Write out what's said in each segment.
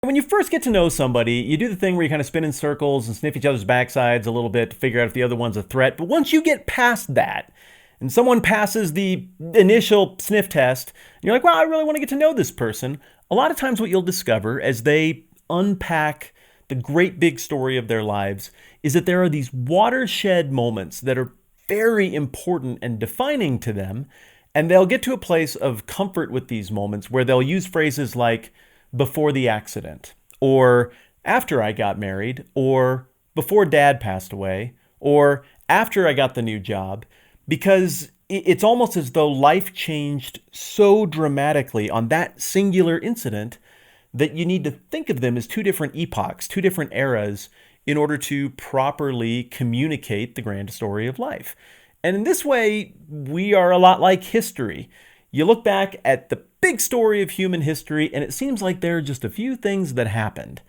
When you first get to know somebody, you do the thing where you kind of spin in circles and sniff each other's backsides a little bit to figure out if the other one's a threat. But once you get past that, and someone passes the initial sniff test, and you're like, well, I really want to get to know this person. A lot of times what you'll discover as they unpack the great big story of their lives is that there are these watershed moments that are very important and defining to them. And they'll get to a place of comfort with these moments where they'll use phrases like, before the accident, or after I got married, or before dad passed away, or after I got the new job, because it's almost as though life changed so dramatically on that singular incident that you need to think of them as two different epochs, two different eras, in order to properly communicate the grand story of life. And in this way, we are a lot like history. You look back at the big story of human history, and it seems like there are just a few things that happened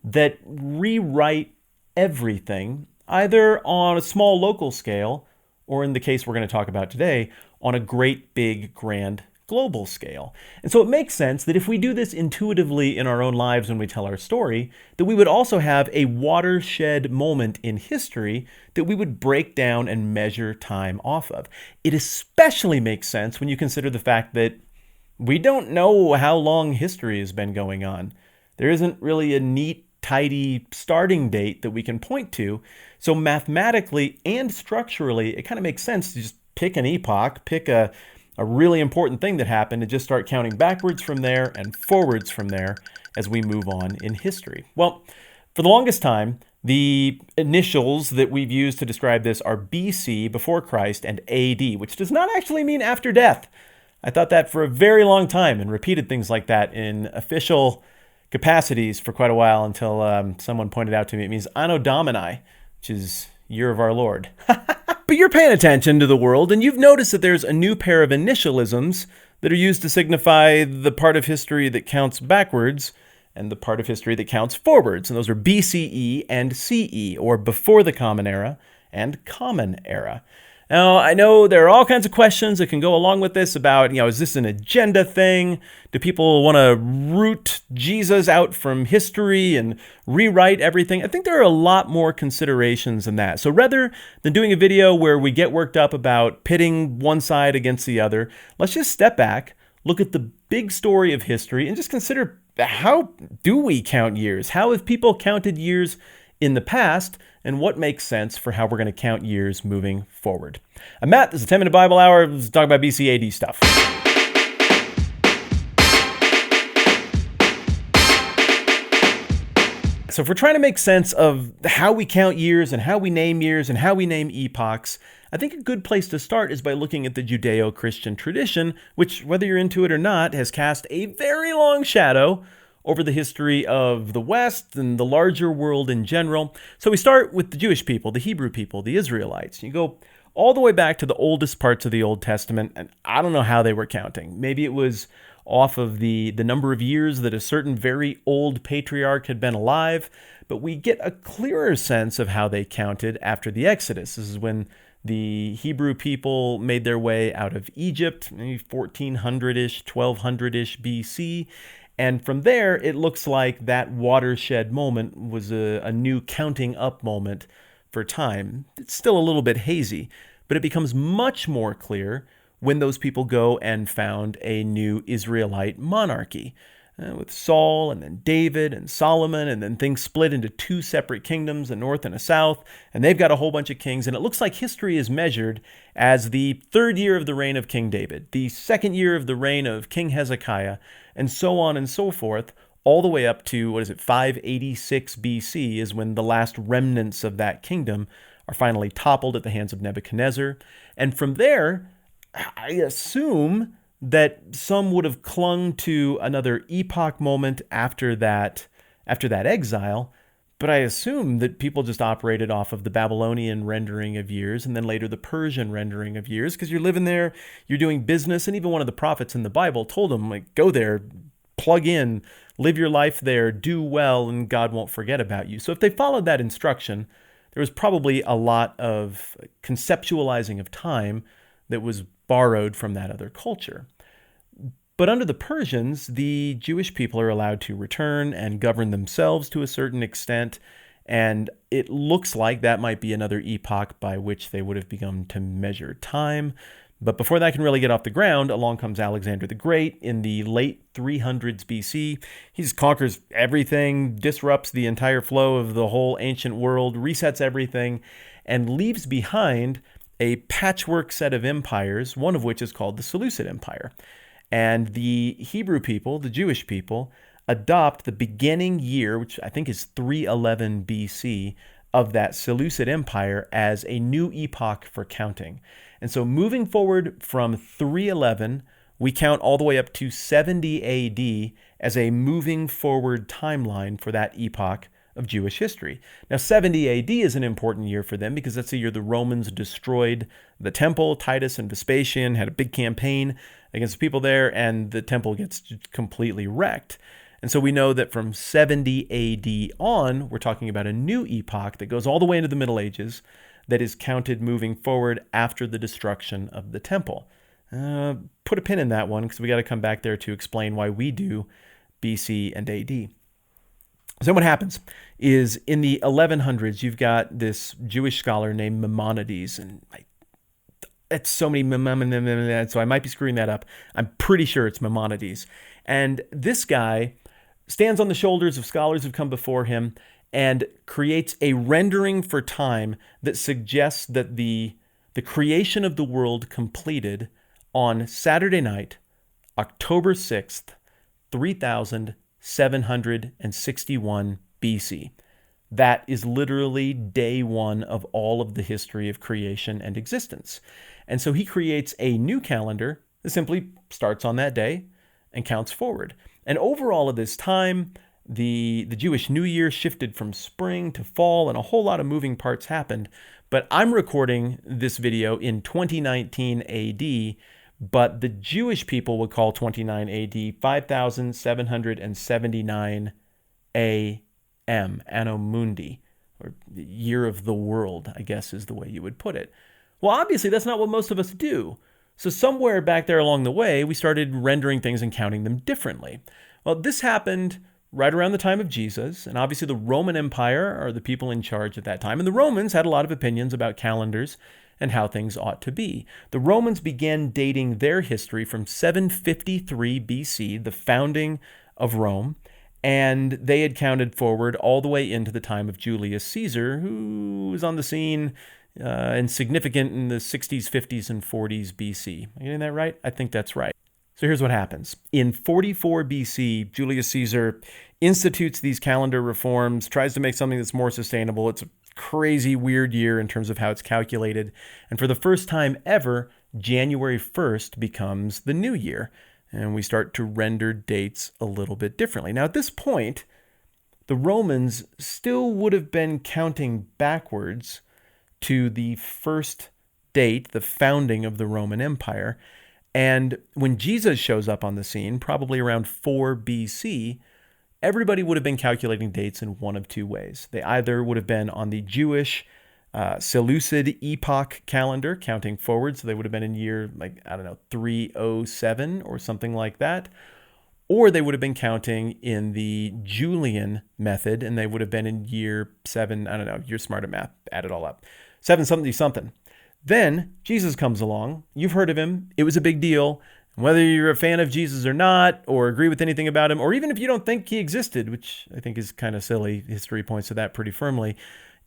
that rewrite everything, either on a small local scale, or in the case we're going to talk about today, on a great, big, grand global scale. And so it makes sense that if we do this intuitively in our own lives when we tell our story, that we would also have a watershed moment in history that we would break down and measure time off of. It especially makes sense when you consider the fact that we don't know how long history has been going on. There isn't really a neat, tidy starting date that we can point to. So mathematically and structurally, it kind of makes sense to just pick an epoch, pick a really important thing that happened, and just start counting backwards from there and forwards from there as we move on in history. Well, for the longest time, the initials that we've used to describe this are BC, before Christ, and AD, which does not actually mean after death. I thought that for a very long time and repeated things like that in official capacities for quite a while until someone pointed out to me it means Anno Domini, which is Year of Our Lord. But you're paying attention to the world, and you've noticed that there's a new pair of initialisms that are used to signify the part of history that counts backwards and the part of history that counts forwards. And those are BCE and CE, or before the Common Era and Common Era. Now, I know there are all kinds of questions that can go along with this about, is this an agenda thing? Do people want to root Jesus out from history and rewrite everything? I think there are a lot more considerations than that. So rather than doing a video where we get worked up about pitting one side against the other, let's just step back, look at the big story of history, and just consider, how do we count years? How have people counted years in the past, and what makes sense for how we're going to count years moving forward? I'm Matt. This is a 10-minute Bible hour. Let's talk about BC/AD stuff. So if we're trying to make sense of how we count years and how we name years and how we name epochs, I think a good place to start is by looking at the Judeo-Christian tradition, which, whether you're into it or not, has cast a very long shadow over the history of the West and the larger world in general. So we start with the Jewish people, the Hebrew people, the Israelites. You go all the way back to the oldest parts of the Old Testament, and I don't know how they were counting. Maybe it was off of the number of years that a certain very old patriarch had been alive, but we get a clearer sense of how they counted after the Exodus. This is when the Hebrew people made their way out of Egypt, maybe 1400-ish, 1200-ish BC, and from there, it looks like that watershed moment was a new counting up moment for time. It's still a little bit hazy, but it becomes much more clear when those people go and found a new Israelite monarchy with Saul and then David and Solomon, and then things split into two separate kingdoms, a north and a south, and they've got a whole bunch of kings, and it looks like history is measured as the third year of the reign of King David, the second year of the reign of King Hezekiah, and so on and so forth, all the way up to, 586 BC is when the last remnants of that kingdom are finally toppled at the hands of Nebuchadnezzar. And from there, I assume that some would have clung to another epoch moment after that exile, but I assume that people just operated off of the Babylonian rendering of years and then later the Persian rendering of years, because you're living there, you're doing business, and even one of the prophets in the Bible told them, go there, plug in, live your life there, do well, and God won't forget about you. So if they followed that instruction, there was probably a lot of conceptualizing of time that was borrowed from that other culture. But under the Persians, the Jewish people are allowed to return and govern themselves to a certain extent. And it looks like that might be another epoch by which they would have begun to measure time. But before that can really get off the ground, along comes Alexander the Great in the late 300s BC. He just conquers everything, disrupts the entire flow of the whole ancient world, resets everything, and leaves behind a patchwork set of empires, one of which is called the Seleucid Empire. And the Hebrew people, the Jewish people, adopt the beginning year, which I think is 311 BC, of that Seleucid Empire as a new epoch for counting. And so moving forward from 311, we count all the way up to 70 AD as a moving forward timeline for that epoch of Jewish history. Now, 70 AD is an important year for them because that's the year the Romans destroyed the temple. Titus and Vespasian had a big campaign against the people there, and the temple gets completely wrecked. And so we know that from 70 AD on, we're talking about a new epoch that goes all the way into the Middle Ages that is counted moving forward after the destruction of the temple. Put a pin in that one because we got to come back there to explain why we do BC and AD. So what happens is in the 1100s, you've got this Jewish scholar named Maimonides, and it's so many, so I might be screwing that up. I'm pretty sure it's Maimonides. And this guy stands on the shoulders of scholars who've come before him and creates a rendering for time that suggests that the creation of the world completed on Saturday night, October 6th, 3761 BC. That is literally day one of all of the history of creation and existence. And so he creates a new calendar that simply starts on that day and counts forward. And over all of this time, the Jewish New Year shifted from spring to fall, and a whole lot of moving parts happened. But I'm recording this video in 2019 AD, but the Jewish people would call 29 AD 5779 AM, Anno Mundi, or year of the world, I guess is the way you would put it. Well, obviously, that's not what most of us do. So somewhere back there along the way, we started rendering things and counting them differently. Well, this happened right around the time of Jesus, and obviously the Roman Empire are the people in charge at that time, and the Romans had a lot of opinions about calendars and how things ought to be. The Romans began dating their history from 753 BC, the founding of Rome, and they had counted forward all the way into the time of Julius Caesar, who was on the scene and significant in the 60s, 50s, and 40s BC. Am I getting that right? I think that's right. So here's what happens. In 44 BC, Julius Caesar institutes these calendar reforms, tries to make something that's more sustainable. It's a crazy, weird year in terms of how it's calculated. And for the first time ever, January 1st becomes the new year. And we start to render dates a little bit differently. Now, at this point, the Romans still would have been counting backwards to the first date, the founding of the Roman Empire. And when Jesus shows up on the scene, probably around 4 BC, everybody would have been calculating dates in one of two ways. They either would have been on the Jewish Seleucid epoch calendar, counting forward, so they would have been in year, 307 or something like that, or they would have been counting in the Julian method, and they would have been in year 7, you're smart at math, add it all up, 7 something. Then Jesus comes along. You've heard of him. It was a big deal. Whether you're a fan of Jesus or not, or agree with anything about him, or even if you don't think he existed, which I think is kind of silly, history points to that pretty firmly.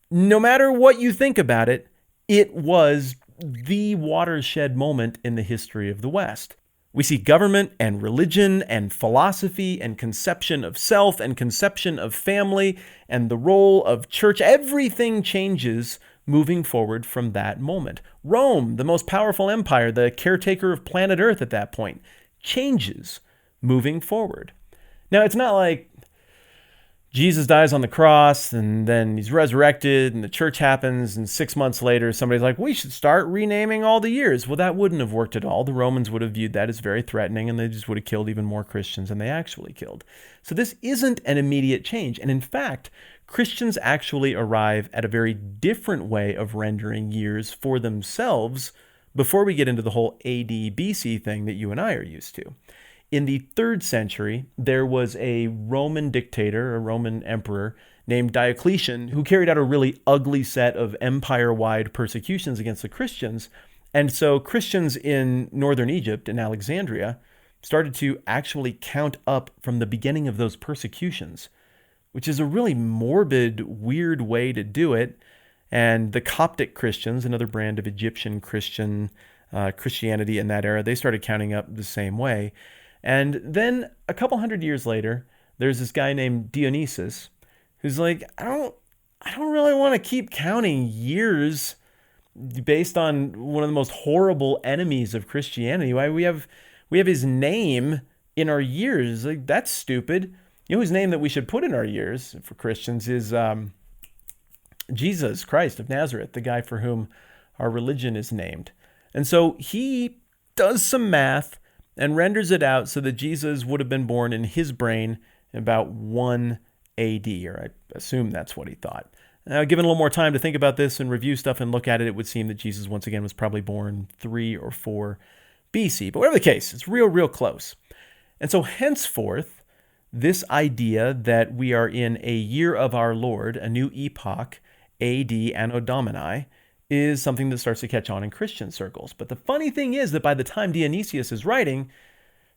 No matter what you think about it, it was the watershed moment in the history of the West. We see government and religion and philosophy and conception of self and conception of family and the role of church. Everything changes moving forward from that moment. Rome, the most powerful empire, the caretaker of planet Earth at that point, changes moving forward. Now, it's not like Jesus dies on the cross and then he's resurrected and the church happens and 6 months later somebody's like, we should start renaming all the years. Well, that wouldn't have worked at all. The Romans would have viewed that as very threatening and they just would have killed even more Christians than they actually killed. So this isn't an immediate change. And in fact, Christians actually arrive at a very different way of rendering years for themselves before we get into the whole AD BC thing that you and I are used to. In the 3rd century, there was a Roman dictator, a Roman emperor named Diocletian, who carried out a really ugly set of empire-wide persecutions against the Christians. And so Christians in northern Egypt, in Alexandria, started to actually count up from the beginning of those persecutions, which is a really morbid, weird way to do it. And the Coptic Christians, another brand of Egyptian Christianity in that era, they started counting up the same way. And then a couple hundred years later, there's this guy named Dionysius who's like, I don't really want to keep counting years based on one of the most horrible enemies of Christianity. Why we have his name in our years? Like, that's stupid. You know whose name that we should put in our years for Christians is Jesus Christ of Nazareth, the guy for whom our religion is named. And so he does some math and renders it out so that Jesus would have been born in his brain in about 1 AD, or I assume that's what he thought. Now, given a little more time to think about this and review stuff and look at it, it would seem that Jesus, once again, was probably born 3 or 4 BC. But whatever the case, it's real close. And so henceforth, this idea that we are in a year of our Lord, a new epoch, AD Anno Domini, is something that starts to catch on in Christian circles. But the funny thing is that by the time Dionysius is writing,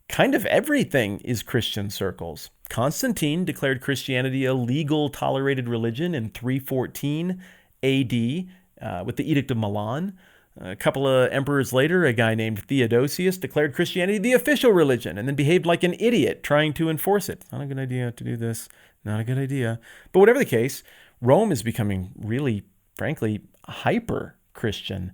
kind of everything is Christian circles. Constantine declared Christianity a legal, tolerated religion in 314 AD with the Edict of Milan. A couple of emperors later, a guy named Theodosius declared Christianity the official religion and then behaved like an idiot trying to enforce it. Not a good idea to do this. Not a good idea. But whatever the case, Rome is becoming really, frankly, hyper-Christian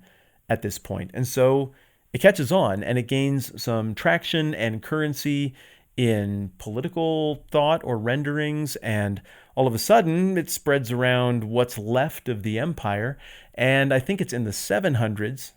at this point. And so it catches on and it gains some traction and currency in political thought or renderings, and all of a sudden it spreads around what's left of the empire. And I think it's in the 700s.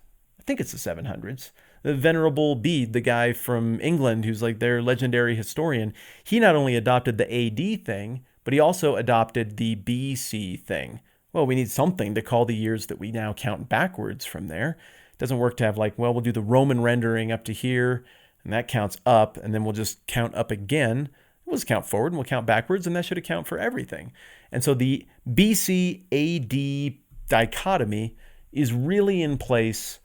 The Venerable Bede, the guy from England who's like their legendary historian, he not only adopted the AD thing, but he also adopted the BC thing. Well, we need something to call the years that we now count backwards from there. It doesn't work to have like, well, we'll do the Roman rendering up to here, and that counts up, and then we'll just count up again. We'll just count forward, and we'll count backwards, and that should account for everything. And so the BC AD dichotomy is really in place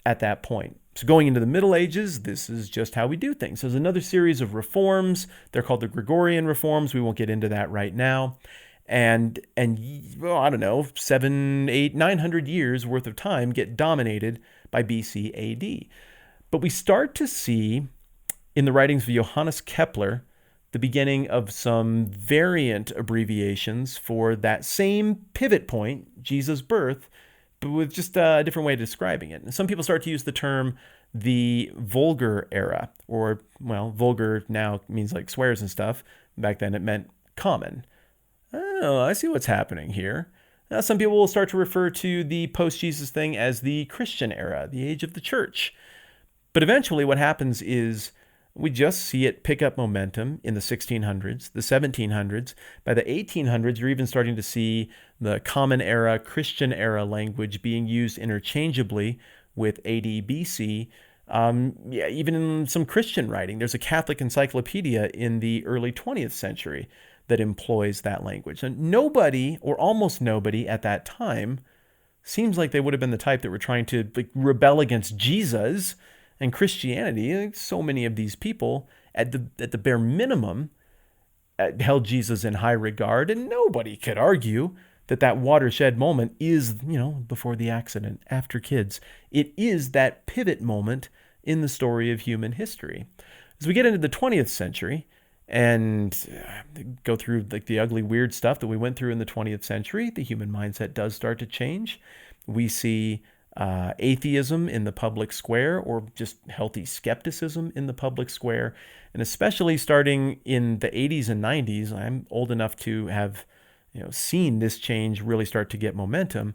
at that point. So going into the Middle Ages, this is just how we do things. There's another series of reforms. They're called the Gregorian reforms. We won't get into that right now. And well, I don't know, 700, 800, 900 years worth of time get dominated by BC AD. But we start to see in the writings of Johannes Kepler the beginning of some variant abbreviations for that same pivot point, Jesus' birth, but with just a different way of describing it. And some people start to use the term the vulgar era, or, well, vulgar now means like swears and stuff. Back then it meant common. Oh, I see what's happening here. Now, some people will start to refer to the post-Jesus thing as the Christian era, the age of the church. But eventually what happens is we just see it pick up momentum in the 1600s, the 1700s. By the 1800s, you're even starting to see the common era, Christian era language being used interchangeably with AD, BC. Even in some Christian writing, there's a Catholic encyclopedia in the early 20th century that employs that language. And nobody, or almost nobody at that time, seems like they would have been the type that were trying to rebel against Jesus and Christianity. So many of these people, at the bare minimum, held Jesus in high regard, and nobody could argue that watershed moment is, before the accident, after kids. It is that pivot moment in the story of human history. As we get into the 20th century, and go through like the ugly, weird stuff that we went through in the 20th century, the human mindset does start to change. We see atheism in the public square, or just healthy skepticism in the public square. And especially starting in the 80s and 90s, I'm old enough to have seen this change really start to get momentum.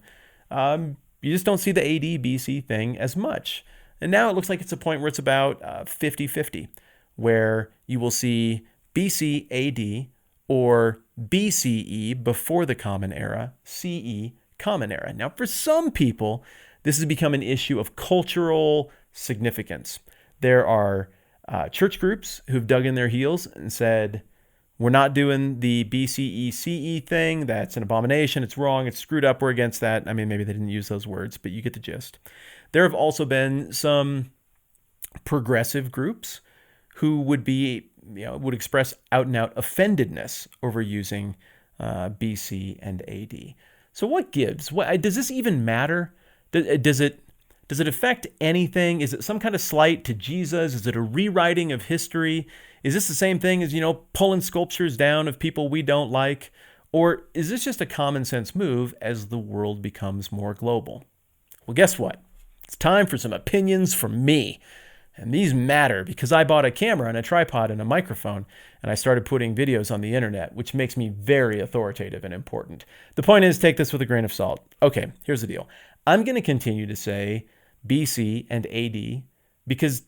You just don't see the AD, BC thing as much. And now it looks like it's a point where it's about 50-50, where you will see BC AD or BCE, before the Common Era, CE, Common Era. Now, for some people, this has become an issue of cultural significance. There are church groups who've dug in their heels and said, we're not doing the BCE CE thing. That's an abomination. It's wrong. It's screwed up. We're against that. I mean, maybe they didn't use those words, but you get the gist. There have also been some progressive groups who would express out and out offendedness over using BC and AD. So what gives? Does this even matter? Does it affect anything? Is it some kind of slight to Jesus? Is it a rewriting of history? Is this the same thing as, pulling sculptures down of people we don't like? Or is this just a common sense move as the world becomes more global? Well, guess what? It's time for some opinions from me. And these matter because I bought a camera and a tripod and a microphone, and I started putting videos on the internet, which makes me very authoritative and important. The point is, take this with a grain of salt. Okay, here's the deal. I'm going to continue to say BC and AD because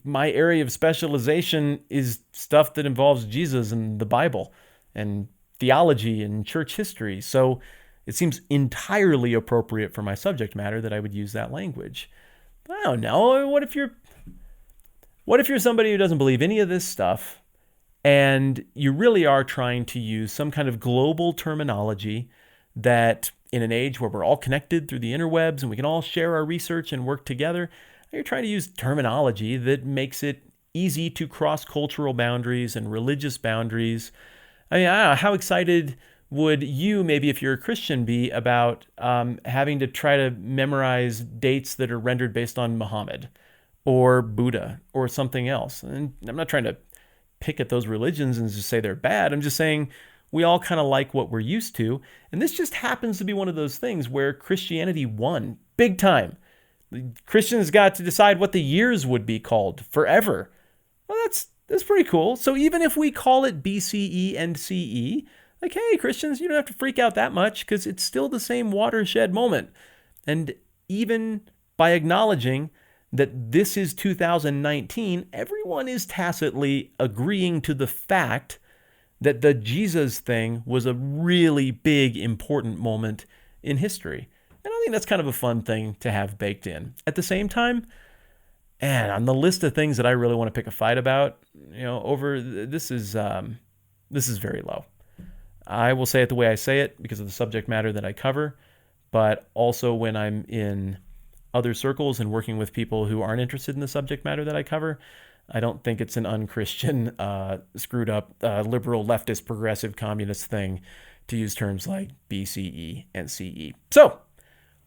my area of specialization is stuff that involves Jesus and the Bible and theology and church history. So it seems entirely appropriate for my subject matter that I would use that language. But I don't know. What if you're somebody who doesn't believe any of this stuff and you really are trying to use some kind of global terminology that in an age where we're all connected through the interwebs and we can all share our research and work together, you're trying to use terminology that makes it easy to cross cultural boundaries and religious boundaries. I mean, I don't know, how excited would you, maybe if you're a Christian, be about having to try to memorize dates that are rendered based on Muhammad or Buddha or something else? And I'm not trying to pick at those religions and just say they're bad. I'm just saying we all kind of like what we're used to. And this just happens to be one of those things where Christianity won big time. Christians got to decide what the years would be called forever. Well, that's pretty cool. So even if we call it BCE and CE, like, hey, Christians, you don't have to freak out that much because it's still the same watershed moment. And even by acknowledging that this is 2019, everyone is tacitly agreeing to the fact that the Jesus thing was a really big, important moment in history. And I think that's kind of a fun thing to have baked in. At the same time, and on the list of things that I really want to pick a fight about, this is very low. I will say it the way I say it because of the subject matter that I cover, but also when I'm in other circles and working with people who aren't interested in the subject matter that I cover, I don't think it's an unchristian, screwed up, liberal, leftist, progressive, communist thing to use terms like BCE and CE. So,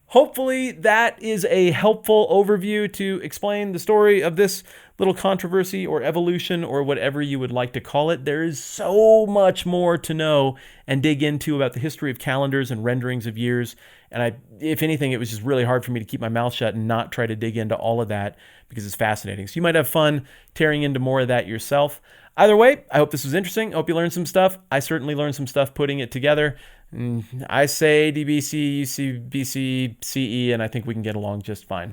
hopefully that is a helpful overview to explain the story of this little controversy or evolution or whatever you would like to call it. There is so much more to know and dig into about the history of calendars and renderings of years. And if anything, it was just really hard for me to keep my mouth shut and not try to dig into all of that because it's fascinating. So you might have fun tearing into more of that yourself. Either way, I hope this was interesting. I hope you learned some stuff. I certainly learned some stuff putting it together. I say DBC, you see BC, CE, and I think we can get along just fine.